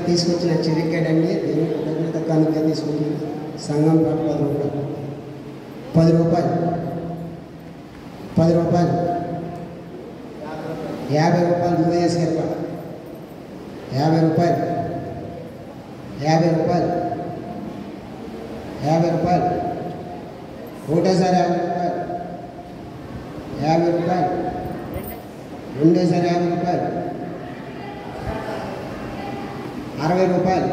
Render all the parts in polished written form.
తీసుకొచ్చిన చిరికాడండి దేవుని కృతజ్ఞత కానుక తీసుకుంటున్న సంఘం పాటు 10 రూపాయలు 10 రూపాయలు 50 రూపాయలు మూడేసి ఏర్పాటు 50 రూపాయలు 50 రూపాయలు 50 రూపాయలు ఒకటేసారి 50 రూపాయలు రెండోసారి 50 రూపాయలు 60 రూపాయలు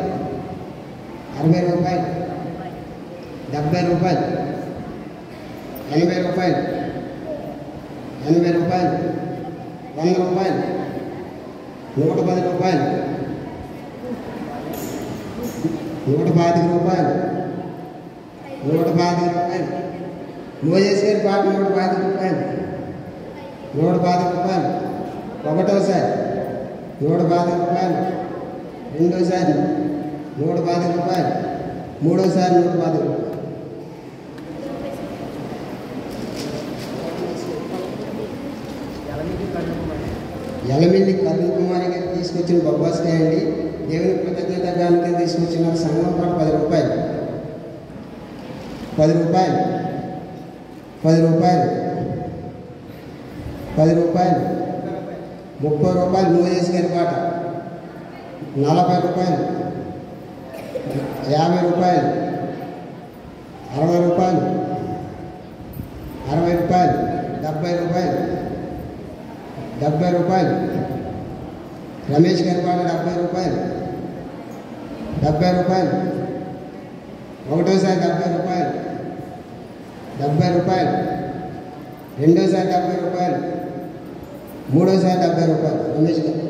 60 రూపాయలు 70 రూపాయలు 80 రూపాయలు 80 రూపాయలు 100 రూపాయలు 110 రూపాయలు 125 రూపాయలు 125 రూపాయలు మోజేశ్వరి పాట 125 రూపాయలు 125 రూపాయలు ఒకటోసారి 125 రూపాయలు రెండోసారి 125 రూపాయలు మూడోసారి 125 రూపాయలు యలమిల్లి కరుణ కుమారి గారు తీసుకొచ్చిన బొబ్బాస్కాయ అండి దేవుని కృతజ్ఞత గానికి తీసుకొచ్చిన సంఘం పాటు 10 రూపాయలు 10 రూపాయలు 10 రూపాయలు 10 రూపాయలు 30 రూపాయలు మోజేసి గారి పాట 40 రూపాయలు 50 రూపాయలు 60 రూపాయలు 60 రూపాయలు 70 రూపాయలు 70 రూపాయలు రమేష్ గారి పాట 70 రూపాయలు 70 రూపాయలు ఒకటోసారి 70 రూపాయలు 70 రూపాయలు రెండోసారి 70 రూపాయలు మూడోసారి 70 రూపాయలు రమేష్ గారు